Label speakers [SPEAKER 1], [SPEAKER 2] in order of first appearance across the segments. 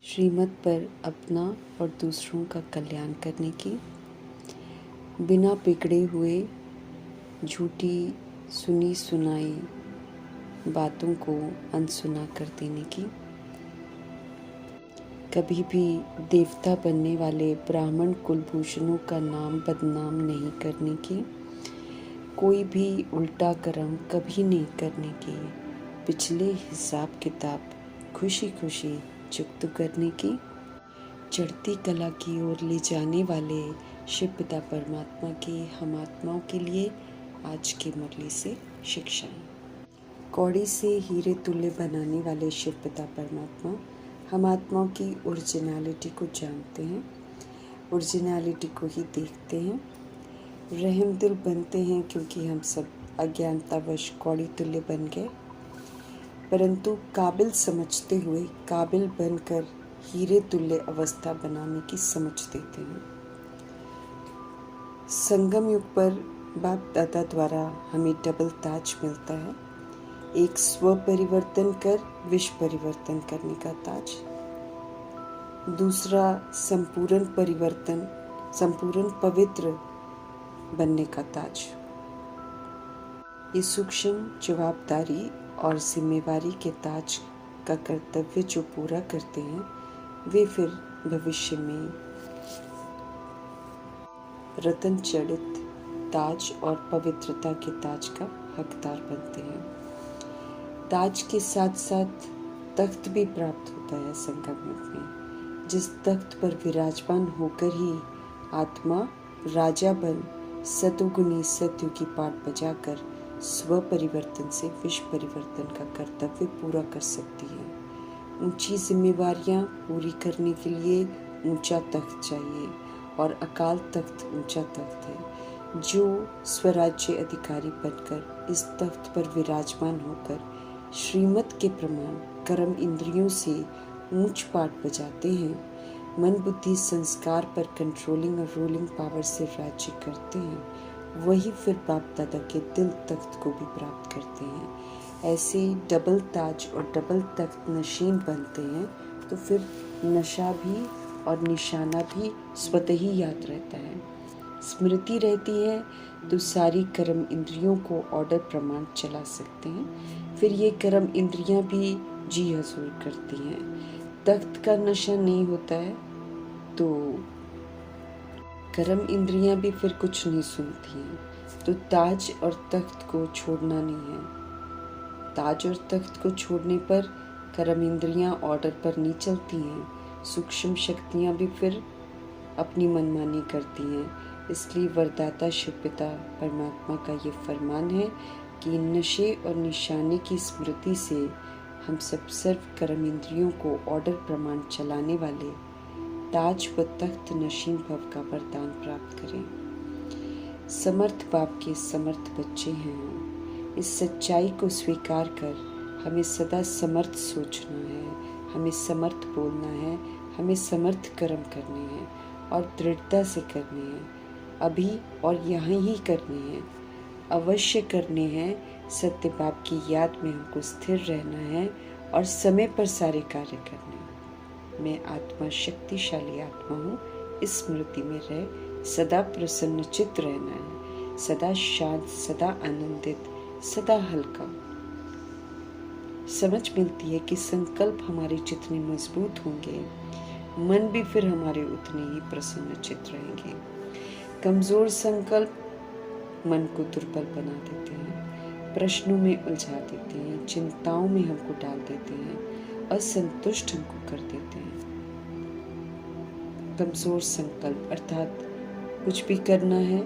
[SPEAKER 1] श्रीमत पर अपना और दूसरों का कल्याण करने की, बिना बिगड़े हुए झूठी सुनी सुनाई बातों को अनसुना कर देने की, कभी भी देवता बनने वाले ब्राह्मण कुलभूषणों का नाम बदनाम नहीं करने की, कोई भी उल्टा कर्म कभी नहीं करने की, पिछले हिसाब किताब खुशी खुशी चुकता करने की, चढ़ती कला की ओर ले जाने वाले शिव पिता परमात्मा की हम आत्माओं के लिए आज की मुरली से शिक्षाएं। कौड़ी से हीरे तुल्य बनाने वाले शिव पिता परमात्मा हम आत्माओं की ओरिजिनलिटी को जानते हैं, ओरिजिनलिटी को ही देखते हैं, रहम दिल बनते हैं क्योंकि हम सब अज्ञानतावश कौड़ी तुल्य बन गए, परंतु काबिल समझते हुए काबिल बनकर हीरे तुल्य अवस्था बनाने की समझ देते हैं। संगम युग पर बाप दादा द्वारा हमें डबल ताज मिलता है, एक स्व परिवर्तन कर विश्व परिवर्तन करने का ताज, दूसरा संपूर्ण परिवर्तन संपूर्ण पवित्र बनने का ताज। ये सूक्ष्म जवाबदारी और जिम्मेवारी के ताज का कर्तव्य जो पूरा करते हैं वे फिर भविष्य में रतन जड़ित ताज और पवित्रता के ताज का हकदार बनते हैं। ताज के साथ साथ तख्त भी प्राप्त होता है संगम युग में, जिस तख्त पर विराजमान होकर ही आत्मा राजा बन सतुगुनी सतयुगी पाठ बजाकर स्व परिवर्तन से विश्व परिवर्तन का कर्तव्य पूरा कर सकती है। ऊंची जिम्मेवारियां पूरी करने के लिए ऊंचा तख्त चाहिए और अकाल तख्त ऊंचा तख्त है। जो स्वराज्य अधिकारी बनकर इस तख्त पर विराजमान होकर श्रीमत के प्रमाण कर्म इंद्रियों से ऊंच पाठ बजाते हैं, मन बुद्धि संस्कार पर कंट्रोलिंग और रूलिंग पावर से राज्य करते हैं, वही फिर बाप दादा के दिल तख्त को भी प्राप्त करते हैं। ऐसे डबल ताज और डबल तख्त नशीन बनते हैं तो फिर नशा भी और निशाना भी स्वतः ही याद रहता है, स्मृति रहती है तो सारी कर्म इंद्रियों को ऑर्डर प्रमाण चला सकते हैं। फिर ये कर्म इंद्रियां भी जी हजूर करती हैं। तख्त का नशा नहीं होता है तो कर्म इंद्रियां भी फिर कुछ नहीं सुनती हैं। तो ताज और तख्त को छोड़ना नहीं है। ताज और तख्त को छोड़ने पर कर्म इंद्रियां ऑर्डर पर नहीं चलती हैं, सूक्ष्म शक्तियां भी फिर अपनी मनमानी करती हैं। इसलिए वरदाता शिव पिता परमात्मा का ये फरमान है कि नशे और निशाने की स्मृति से हम सब सर्व कर्म इंद्रियों को ऑर्डर प्रमाण चलाने वाले ताज व तख्त नशीन भव का वरदान प्राप्त करें। समर्थ बाप के समर्थ बच्चे हैं हम। इस सच्चाई को स्वीकार कर हमें सदा समर्थ सोचना है, हमें समर्थ बोलना है, हमें समर्थ कर्म करने हैं और दृढ़ता से करने हैं, अभी और यहाँ ही करने हैं, अवश्य करने हैं। सत्य बाप की याद में हमको स्थिर रहना है और समय पर सारे कार्य करने हैं। मैं आत्मा शक्तिशाली आत्मा हूँ, इस स्मृति में रह सदा प्रसन्न चित्त रहना है, सदा शांत, सदा आनंदित, सदा हल्का। समझ मिलती है कि संकल्प हमारे जितने मजबूत होंगे मन भी फिर हमारे उतने ही प्रसन्न चित्त रहेंगे। कमजोर संकल्प मन को दुर्बल बना देते हैं, प्रश्नों में उलझा देते हैं, चिंताओं में हमको डाल देते हैं, असंतुष्ट हमको कर देते हैं। कमजोर संकल्प अर्थात कुछ भी करना है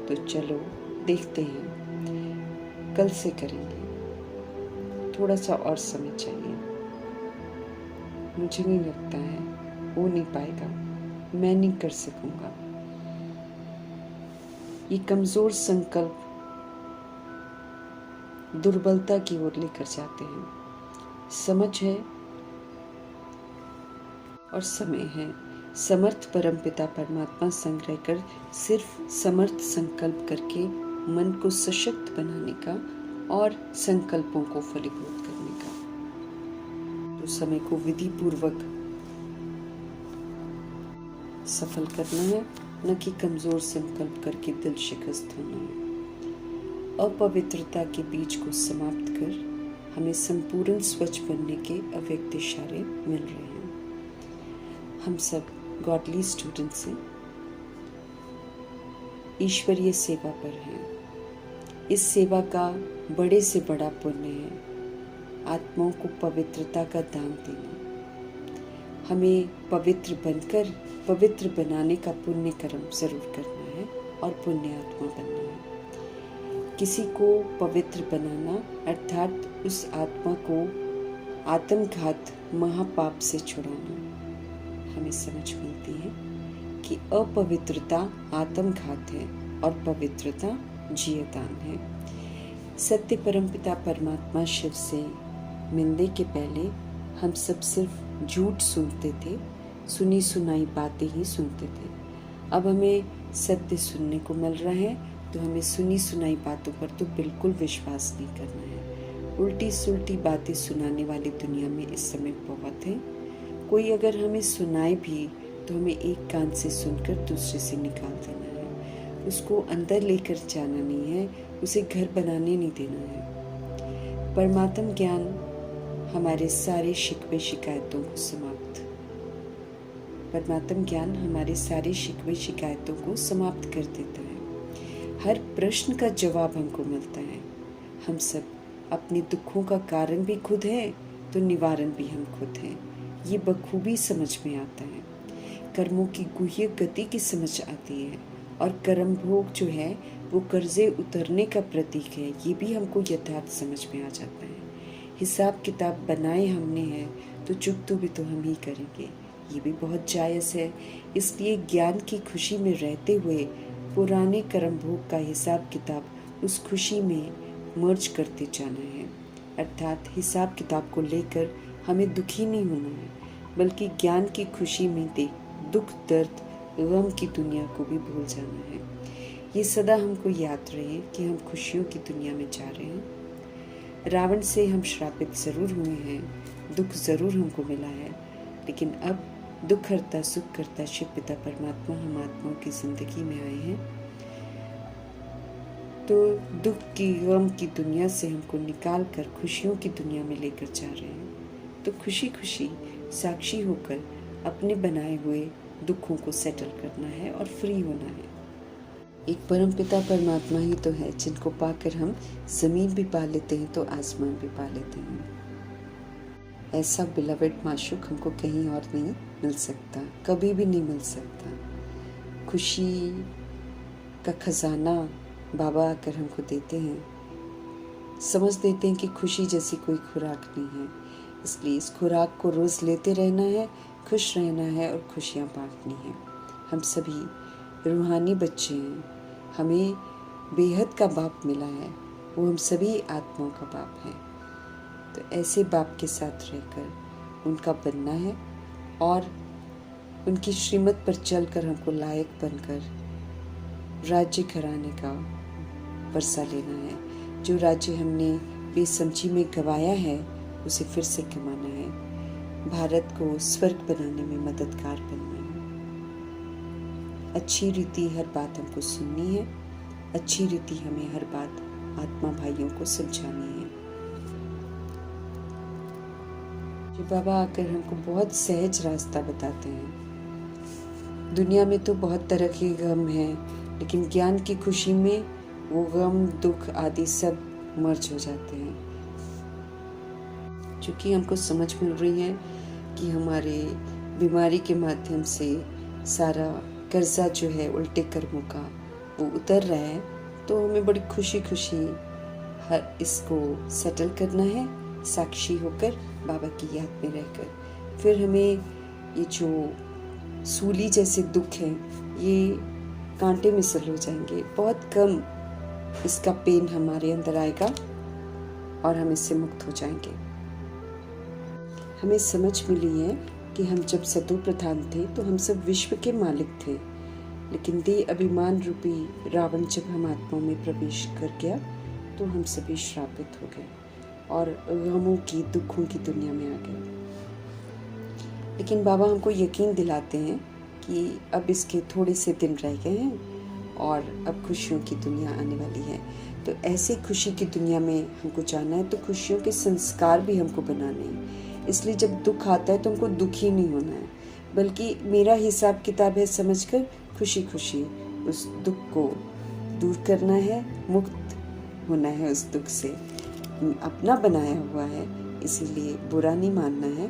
[SPEAKER 1] तो चलो देखते हैं, कल से करेंगे, थोड़ा सा और समय चाहिए, मुझे नहीं लगता है हो नहीं पाएगा, मैं नहीं कर सकूंगा। ये कमजोर संकल्प दुर्बलता की ओर लेकर जाते हैं। समझ है और समय है, समर्थ परमपिता परमात्मा संग रहकर सिर्फ समर्थ संकल्प करके मन को सशक्त बनाने का और संकल्पों को फलीभूत करने का। तो समय को विधि पूर्वक सफल करना है, न कि कमज़ोर संकल्प करके दिल शिकस्त होना है। अपवित्रता के बीज को समाप्त कर हमें संपूर्ण स्वच्छ बनने के अव्यक्त इशारे मिल रहे हैं। हम सब गॉडली स्टूडेंट्स हैं, ईश्वरीय सेवा पर हैं। इस सेवा का बड़े से बड़ा पुण्य है आत्माओं को पवित्रता का दान देना। हमें पवित्र बनकर पवित्र बनाने का पुण्य कर्म जरूर करना है और पुण्य आत्मा बनना है। किसी को पवित्र बनाना अर्थात उस आत्मा को आत्मघात महापाप से छुड़ाना। हमें समझ मिलती है कि अपवित्रता आत्मघात है और पवित्रता जीवदान है। सत्य परमपिता परमात्मा शिव से मिलने के पहले हम सब सिर्फ झूठ सुनते थे, सुनी सुनाई बातें ही सुनते थे। अब हमें सत्य सुनने को मिल रहा है, तो हमें सुनी सुनाई बातों पर तो बिल्कुल विश्वास नहीं करना है। उल्टी सुल्टी बातें सुनाने वाली दुनिया में इस समय बहुत है। कोई अगर हमें सुनाए भी तो हमें एक कान से सुनकर दूसरे से निकाल देना है। उसको अंदर लेकर जाना नहीं है, उसे घर बनाने नहीं देना है। परमात्म ज्ञान हमारे सारे शिकवे शिकायतों को समाप्त कर देता है। हर प्रश्न का जवाब हमको मिलता है। हम सब अपने दुखों का कारण भी खुद हैं, तो निवारण भी हम खुद हैं। ये बखूबी समझ में आता है। कर्मों की गुह्य गति की समझ आती है और कर्म भोग जो है वो कर्जे उतरने का प्रतीक है, ये भी हमको यथार्थ समझ में आ जाता है। हिसाब किताब बनाए हमने है तो चुकता भी तो हम ही करेंगे, ये भी बहुत जायज़ है। इसलिए ज्ञान की खुशी में रहते हुए पुराने कर्म भोग का हिसाब किताब उस खुशी में मर्ज करते जाना है। अर्थात हिसाब किताब को लेकर हमें दुखी नहीं होना है, बल्कि ज्ञान की खुशी में दुख दर्द गम की दुनिया को भी भूल जाना है। ये सदा हमको याद रहे कि हम खुशियों की दुनिया में जा रहे हैं। रावण से हम श्रापित जरूर हुए हैं, दुख जरूर हमको मिला है, लेकिन अब दुख हरता सुख करता शिव पिता परमात्मा हम आत्माओं की जिंदगी में आए हैं, तो दुख की गम की दुनिया से हमको निकाल कर खुशियों की दुनिया में लेकर जा रहे हैं। तो खुशी खुशी साक्षी होकर अपने बनाए हुए दुखों को सेटल करना है और फ्री होना है। एक परमपिता परमात्मा ही तो है जिनको पाकर हम जमीन भी पा लेते हैं तो आसमान भी पा लेते हैं। ऐसा बिलवेड माशूक हमको कहीं और नहीं मिल सकता, कभी भी नहीं मिल सकता। खुशी का खजाना बाबा आकर हमको देते हैं, समझ देते हैं कि खुशी जैसी कोई खुराक नहीं है। इसलिए इस खुराक को रोज लेते रहना है, खुश रहना है और खुशियाँ बांटनी है। हम सभी रूहानी बच्चे हैं, हमें बेहद का बाप मिला है, वो हम सभी आत्माओं का बाप है। तो ऐसे बाप के साथ रहकर उनका बनना है और उनकी श्रीमत पर चलकर हमको लायक बनकर राज्य घराने का वर्षा लेना है। जो राज्य हमने बेसमझी में गंवाया है उसे फिर से कमाना है। भारत को स्वर्ग बनाने में मददगार बनना है। अच्छी रीति हर बात हमको सुननी है, अच्छी रीति हमें हर बात आत्मा भाइयों को समझानी है। जो बाबा आकर हमको बहुत सहज रास्ता बताते हैं। दुनिया में तो बहुत तरह के गम हैं, लेकिन ज्ञान की खुशी में वो गम दुख आदि सब मर्ज हो जाते हैं। क्योंकि हमको समझ मिल रही है कि हमारे बीमारी के माध्यम से सारा कर्जा जो है उल्टे कर्मों का वो उतर रहा है, तो हमें बड़ी खुशी खुशी हर इसको सेटल करना है, साक्षी होकर बाबा की याद में रहकर। फिर हमें ये जो सूली जैसे दुख हैं ये कांटे में सल हो जाएंगे, बहुत कम इसका पेन हमारे अंदर आएगा और हम इससे मुक्त हो जाएंगे। हमें समझ मिली है कि हम जब सतो प्रधान थे तो हम सब विश्व के मालिक थे, लेकिन देह अभिमान रूपी रावण जब हम आत्माओं में प्रवेश कर गया तो हम सभी श्रापित हो गए और गमों की दुखों की दुनिया में आ गए। लेकिन बाबा हमको यकीन दिलाते हैं कि अब इसके थोड़े से दिन रह गए हैं और अब खुशियों की दुनिया आने वाली है। तो ऐसे खुशी की दुनिया में हमको जाना है, तो खुशियों के संस्कार भी हमको बनाने हैं। इसलिए जब दुख आता है तो हमको दुखी नहीं होना है, बल्कि मेरा हिसाब किताब है समझकर खुशी खुशी उस दुख को दूर करना है, मुक्त होना है उस दुख से। अपना बनाया हुआ है, इसीलिए बुरा नहीं मानना है।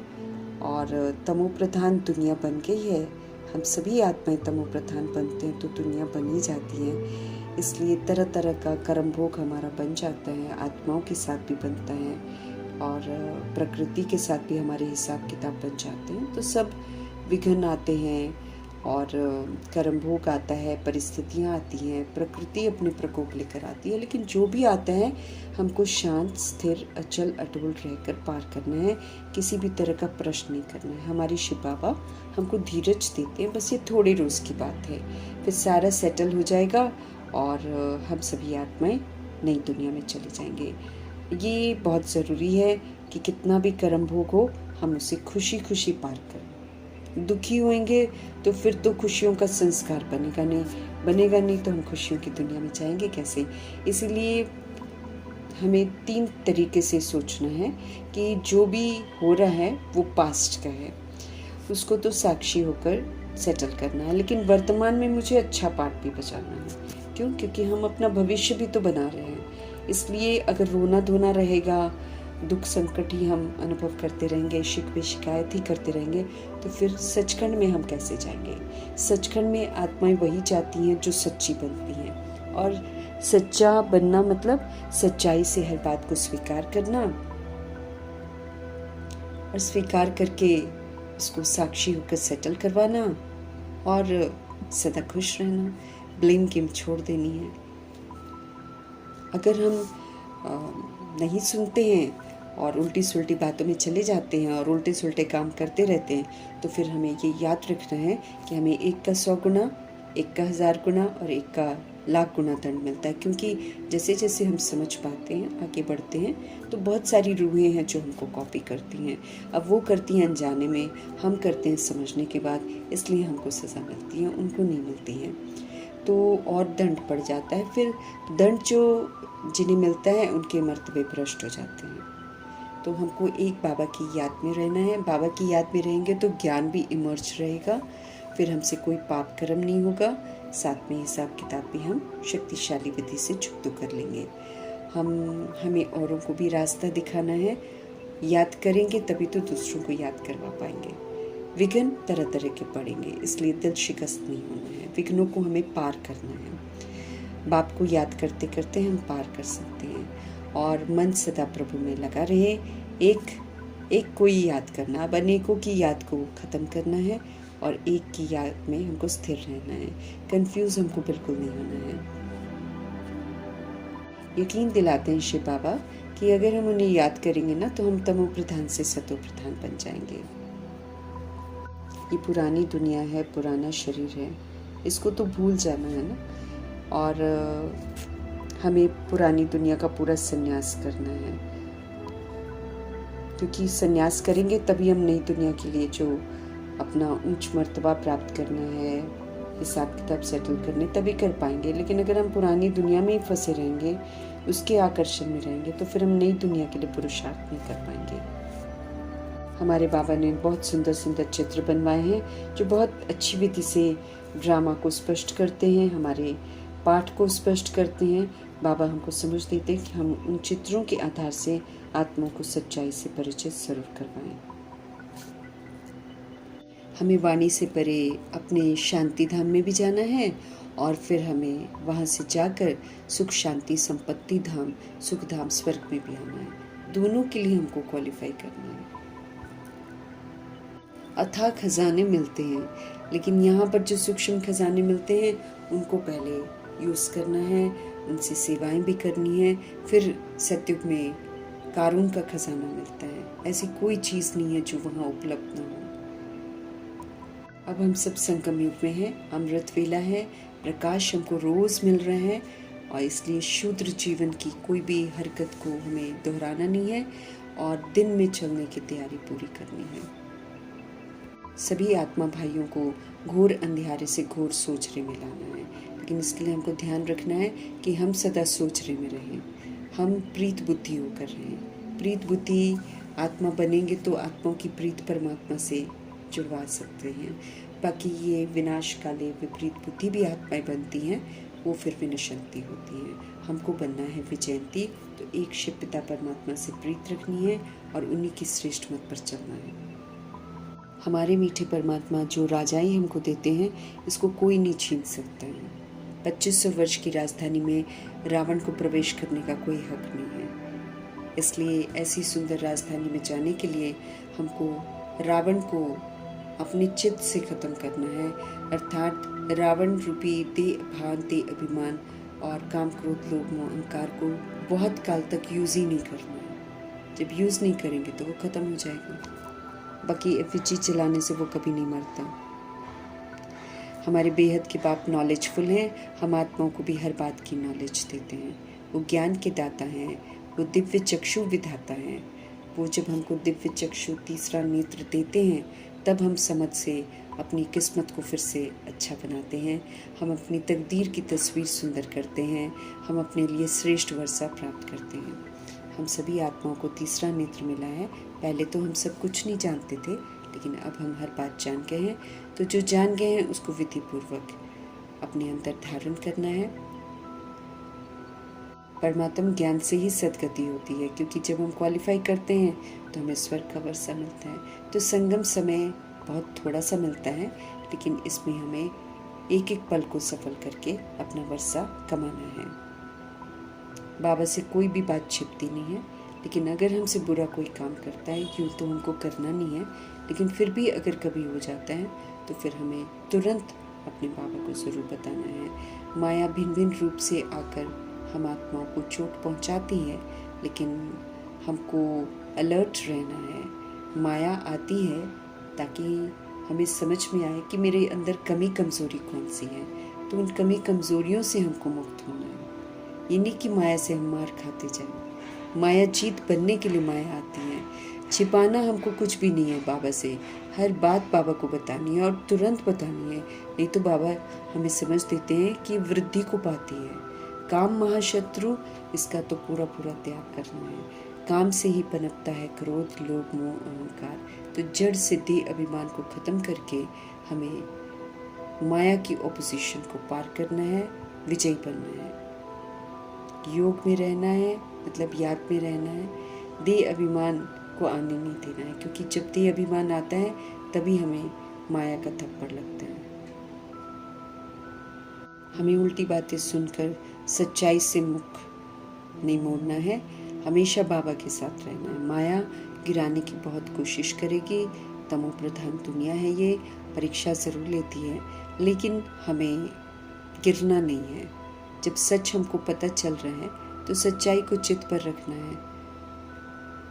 [SPEAKER 1] और तमो प्रधान दुनिया बन गई है, हम सभी आत्माएं तमो प्रधान बनते हैं तो दुनिया बन ही जाती है। इसलिए तरह तरह का कर्म भोग हमारा बन जाता है, आत्माओं के साथ भी बनता है और प्रकृति के साथ भी हमारे हिसाब किताब बन जाते हैं। तो सब विघ्न आते हैं और कर्म भोग आता है, परिस्थितियाँ आती हैं, प्रकृति अपने प्रकोप लेकर आती है, लेकिन जो भी आता है हमको शांत, स्थिर, अचल, अटूल रहकर पार करना है। किसी भी तरह का प्रश्न नहीं करना है। हमारे शिव बाबा हमको धीरज देते हैं, बस ये थोड़े रोज़ की बात है, फिर सारा सेटल हो जाएगा और हम सभी आत्माएं नई दुनिया में चले जाएंगे। ये बहुत ज़रूरी है कि कितना भी कर्म भोग हो हम उसे खुशी खुशी पार करें। दुखी होंगे तो फिर तो खुशियों का संस्कार बनेगा नहीं तो हम खुशियों की दुनिया में जाएंगे कैसे। इसीलिए हमें 3 तरीके से सोचना है कि जो भी हो रहा है वो पास्ट का है, उसको तो साक्षी होकर सेटल करना है, लेकिन वर्तमान में मुझे अच्छा पार्ट भी बचाना है। क्यों? क्योंकि हम अपना भविष्य भी तो बना रहे हैं। इसलिए अगर रोना धोना रहेगा, दुख संकट ही हम अनुभव करते रहेंगे, शिकवे शिकायत ही करते रहेंगे, तो फिर सचखंड में हम कैसे जाएंगे। सचखंड में आत्माएं वही जाती हैं जो सच्ची बनती हैं, और सच्चा बनना मतलब सच्चाई से हर बात को स्वीकार करना और स्वीकार करके उसको साक्षी होकर सेटल करवाना और सदा खुश रहना, ब्लेम गेम छोड़ देनी है। अगर हम नहीं सुनते हैं और उल्टी सुलटी बातों में चले जाते हैं और उल्टे सुलटे काम करते रहते हैं, तो फिर हमें ये याद रखना है कि हमें 1 का 100 गुना, 1 का 1000 गुना और 1 का लाख गुना दंड मिलता है। क्योंकि जैसे जैसे हम समझ पाते हैं, आगे बढ़ते हैं, तो बहुत सारी रूहें हैं जो हमको कॉपी करती हैं। अब वो करती हैं अनजाने में, हम करते हैं समझने के बाद, इसलिए हमको सज़ा मिलती है, उनको नहीं मिलती है। तो और दंड पड़ जाता है। फिर दंड जो जिन्हें मिलता है उनके मर्तबे भ्रष्ट हो जाते हैं। तो हमको एक बाबा की याद में रहना है। बाबा की याद में रहेंगे तो ज्ञान भी इमर्ज रहेगा, फिर हमसे कोई पाप कर्म नहीं होगा, साथ में हिसाब किताब भी हम शक्तिशाली विधि से चुकता कर लेंगे। हमें औरों को भी रास्ता दिखाना है। याद करेंगे तभी तो दूसरों को याद करवा पाएंगे। विघ्न तरह तरह के पड़ेंगे, इसलिए दिल शिकस्त नहीं होना है। विघ्नों को हमें पार करना है। बाप को याद करते करते हम पार कर सकते हैं। और मन सदा प्रभु में लगा रहे। एक को ही याद करना, अब अनेकों की याद को ख़त्म करना है और एक की याद में हमको स्थिर रहना है। कंफ्यूज हमको बिल्कुल नहीं होना है। यकीन दिलाते हैं शिव बाबा कि अगर हम उन्हें याद करेंगे ना, तो हम तमो प्रधान से सतो प्रधान बन जाएंगे। ये पुरानी दुनिया है, पुराना शरीर है, इसको तो भूल जाना है ना। और हमें पुरानी दुनिया का पूरा संन्यास करना है, क्योंकि संन्यास करेंगे तभी हम नई दुनिया के लिए जो अपना उच्च मर्तबा प्राप्त करना है, हिसाब किताब सेटल करने, तभी कर पाएंगे। लेकिन अगर हम पुरानी दुनिया में ही फंसे रहेंगे, उसके आकर्षण में रहेंगे, तो फिर हम नई दुनिया के लिए पुरुषार्थ नहीं कर पाएंगे। हमारे बाबा ने बहुत सुंदर सुंदर चित्र बनवाए हैं जो बहुत अच्छी विधि से ड्रामा को स्पष्ट करते हैं, हमारे पाठ को स्पष्ट करते हैं। बाबा हमको समझ देते हैं कि हम उन चित्रों के आधार से आत्मा को सच्चाई से परिचित जरूर करवाएं। हमें वाणी से परे अपने शांति धाम में भी जाना है और फिर हमें वहाँ से जाकर सुख शांति संपत्ति धाम, सुख धाम, स्वर्ग में भी आना है। दोनों के लिए हमको क्वालिफाई करना है। अथाह खजाने मिलते हैं, लेकिन यहाँ पर जो सूक्ष्म खजाने मिलते हैं उनको पहले यूज़ करना है, उनसे सेवाएं भी करनी है। फिर सतयुग में कारून का खजाना मिलता है। ऐसी कोई चीज़ नहीं है जो वहाँ उपलब्ध न हो। अब हम सब संगम युग में हैं, अमृत वेला है, प्रकाश हमको रोज़ मिल रहा है और इसलिए शूद्र जीवन की कोई भी हरकत को हमें दोहराना नहीं है और दिन में चलने की तैयारी पूरी करनी है। सभी आत्मा भाइयों को घोर अंधियारे से घोर सोचरे में लाना है। लेकिन इसके लिए हमको ध्यान रखना है कि हम सदा सोचरे में रहें, हम प्रीत बुद्धि होकर रहें। प्रीत बुद्धि आत्मा बनेंगे तो आत्माओं की प्रीत परमात्मा से जुड़वा सकते हैं। बाकी ये विनाश काले विपरीत बुद्धि भी आत्माएं बनती हैं, वो फिर विनशंती होती हैं। हमको बनना है विजयंती, तो एक शिव पिता परमात्मा से प्रीत रखनी है और उन्हीं की श्रेष्ठ मत पर चलना है। हमारे मीठे परमात्मा जो राजाई हमको देते हैं, इसको कोई नहीं छीन सकता है। 2500 वर्ष की राजधानी में रावण को प्रवेश करने का कोई हक नहीं है। इसलिए ऐसी सुंदर राजधानी में जाने के लिए हमको रावण को अपने चित्त से खत्म करना है, अर्थात रावण रूपी देह भान देह अभिमान और काम क्रोध लोभ मोह अहंकार को बहुत काल तक यूज़ ही नहीं करना है। जब यूज़ नहीं करेंगे तो वो ख़त्म हो जाएगा। बाकी एफिजी चलाने से वो कभी नहीं मरता। हमारे बेहद के बाप नॉलेजफुल हैं, हम आत्माओं को भी हर बात की नॉलेज देते हैं। वो ज्ञान के दाता हैं, वो दिव्य चक्षु विधाता हैं। वो जब हमको दिव्य चक्षु तीसरा नेत्र देते हैं, तब हम समझ से अपनी किस्मत को फिर से अच्छा बनाते हैं। हम अपनी तकदीर की तस्वीर सुंदर करते हैं, हम अपने लिए श्रेष्ठ वर्षा प्राप्त करते हैं। हम सभी आत्माओं को तीसरा नेत्र मिला है। पहले तो हम सब कुछ नहीं जानते थे, लेकिन अब हम हर बात जान गए हैं। तो जो जान गए हैं उसको विधिपूर्वक अपने अंदर धारण करना है। परमात्म ज्ञान से ही सदगति होती है, क्योंकि जब हम क्वालिफाई करते हैं तो हमें स्वर्ग का वर्षा मिलता है। तो संगम समय बहुत थोड़ा सा मिलता है, लेकिन इसमें हमें एक एक पल को सफल करके अपना वर्षा कमाना है। बाबा से कोई भी बात छिपती नहीं है, लेकिन अगर हमसे बुरा कोई काम करता है, यूँ तो हमको करना नहीं है, लेकिन फिर भी अगर कभी हो जाता है तो फिर हमें तुरंत अपने बाबा को ज़रूर बताना है। माया भिन्न भिन्न रूप से आकर हम आत्माओं को चोट पहुंचाती है, लेकिन हमको अलर्ट रहना है। माया आती है ताकि हमें समझ में आए कि मेरे अंदर कमी कमज़ोरी कौन सी है, तो उन कमी कमज़ोरियों से हमको मुक्त होना है। ये नहीं कि माया से हम मार खाते जाएं। माया जीत बनने के लिए माया आती है। छिपाना हमको कुछ भी नहीं है बाबा से। हर बात बाबा को बतानी है और तुरंत बतानी है, नहीं तो बाबा हमें समझ देते हैं कि वृद्धि को पाती है। काम महाशत्रु, इसका तो पूरा पूरा त्याग करना है। काम से ही पनपता है क्रोध लोभ मोह अहंकार। तो जड़ से देह अभिमान को खत्म करके हमें माया की ऑपोजिशन को पार करना है, विजयी बनना है। योग में रहना है, मतलब याद में रहना है। देह अभिमान को आने नहीं देना है, क्योंकि जब देह अभिमान आता है तभी हमें माया का थप्पड़ लगता है। हमें उल्टी बातें सुनकर सच्चाई से मुख नहीं मोड़ना है, हमेशा बाबा के साथ रहना है। माया गिराने की बहुत कोशिश करेगी। तमो प्रधान दुनिया है, ये परीक्षा ज़रूर लेती है, लेकिन हमें गिरना नहीं है। जब सच हमको पता चल रहा है तो सच्चाई को चित्त पर रखना है।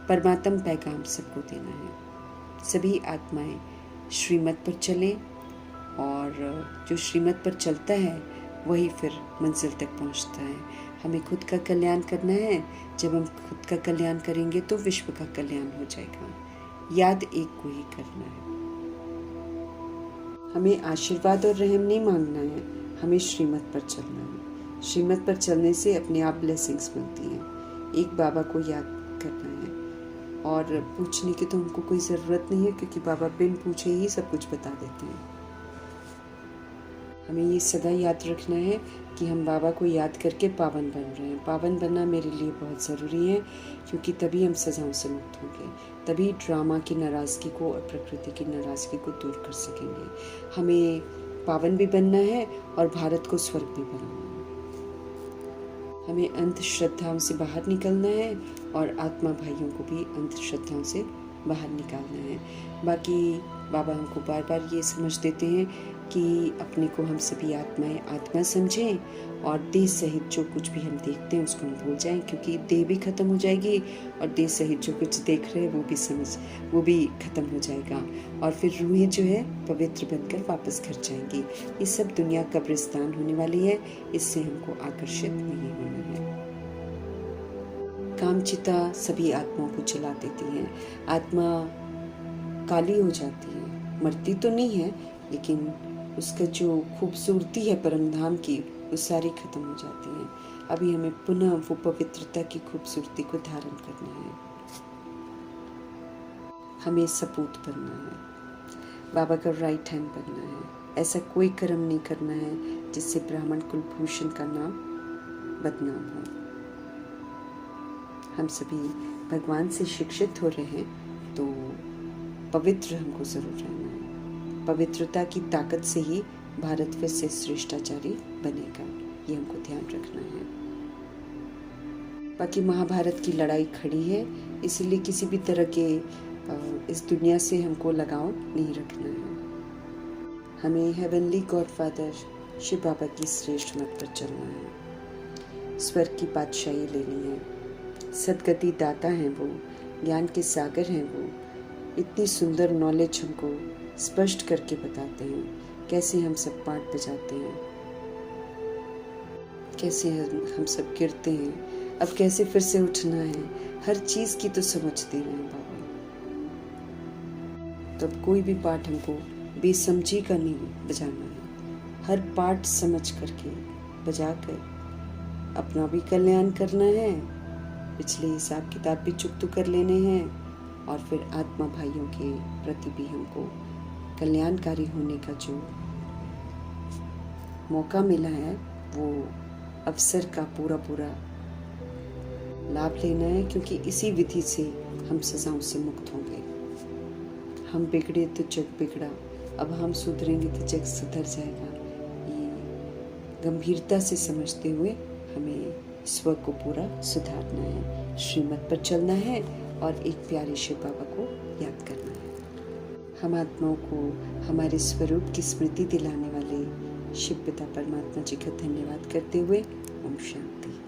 [SPEAKER 1] परमात्म पैगाम सबको देना है। सभी आत्माएं श्रीमत पर चलें, और जो श्रीमत पर चलता है वही फिर मंजिल तक पहुंचता है। हमें खुद का कल्याण करना है। जब हम खुद का कल्याण करेंगे तो विश्व का कल्याण हो जाएगा। याद एक को ही करना है। हमें आशीर्वाद और रहम नहीं मांगना है, हमें श्रीमत पर चलना है। श्रीमत पर चलने से अपने आप ब्लेसिंग्स मिलती हैं। एक बाबा को याद करना है, और पूछने की तो हमको कोई ज़रूरत नहीं है, क्योंकि बाबा बिन पूछे ही सब कुछ बता देते हैं। हमें ये सदा याद रखना है कि हम बाबा को याद करके पावन बन रहे हैं। पावन बनना मेरे लिए बहुत ज़रूरी है, क्योंकि तभी हम सजाओं से मुक्त होंगे, तभी ड्रामा की नाराज़गी को और प्रकृति की नाराज़गी को दूर कर सकेंगे। हमें पावन भी बनना है और भारत को स्वर्ग भी बनाना है। हमें अंधश्रद्धाओं से बाहर निकलना है और आत्मा भाइयों को भी अंधश्रद्धाओं से बाहर निकालना है। बाकी बाबा हमको बार बार ये समझ देते हैं कि अपने को हम सभी आत्माएं आत्मा समझें, और देह सहित जो कुछ भी हम देखते हैं उसको हम भूल जाएं, क्योंकि देह भी खत्म हो जाएगी और देह सहित जो कुछ देख रहे हैं वो भी खत्म हो जाएगा, और फिर रूहें जो है पवित्र बनकर वापस घर जाएंगी। ये सब दुनिया कब्रिस्तान होने वाली है, इससे हमको आकर्षित नहीं होना है। कामचिता सभी आत्माओं को जला देती है। आत्मा काली हो जाती है, मरती तो नहीं है, लेकिन उसका जो खूबसूरती है परम धाम की, वो सारी खत्म हो जाती है। अभी हमें पुनः वो पवित्रता की खूबसूरती को धारण करना है, हमें सपूत बनना है, बाबा का राइट हैंड बनना है। ऐसा कोई कर्म नहीं करना है जिससे ब्राह्मण कुलभूषण का नाम बदनाम हो। हम सभी भगवान से शिक्षित हो रहे हैं, तो पवित्र हमको जरूर रहना है। पवित्रता की ताकत से ही भारत फिर से श्रेष्ठाचारी बनेगा, ये हमको ध्यान रखना है। बाकी महाभारत की लड़ाई खड़ी है, इसलिए किसी भी तरह के इस दुनिया से हमको लगाव नहीं रखना है। हमें हेवनली गॉडफादर शिव बाबा की श्रेष्ठ मत पर चलना है, स्वर्ग की बादशाही लेनी है। सदगति दाता हैं वो, ज्ञान के सागर हैं वो। इतनी सुंदर नॉलेज हमको स्पष्ट करके बताते हैं, कैसे हम सब पाठ बजाते हैं, कैसे हम सब गिरते हैं, अब कैसे फिर से उठना है। हर चीज़ की तो समझ दे रहे हैं बाबा। तब कोई भी पाठ हमको बेसमझी का नहीं बजाना है, हर पाठ समझ करके बजाकर अपना भी कल्याण करना है, पिछले हिसाब किताब भी चुकता कर लेने हैं, और फिर आत्मा भाइयों के प्रति भी हमको कल्याणकारी होने का जो मौका मिला है, वो अवसर का पूरा लाभ लेना है, क्योंकि इसी विधि से हम सजाओं से मुक्त होंगे। हम बिगड़े तो जग बिगड़ा, अब हम सुधरेंगे तो जग सुधर जाएगा। ये गंभीरता से समझते हुए हमें स्व को पूरा सुधारना है, श्रीमत पर चलना है और एक प्यारे शिव बाबा को याद करना है। हम आत्माओं को हमारे स्वरूप की स्मृति दिलाने वाले शिव पिता परमात्मा जी का धन्यवाद करते हुए ओम शांति।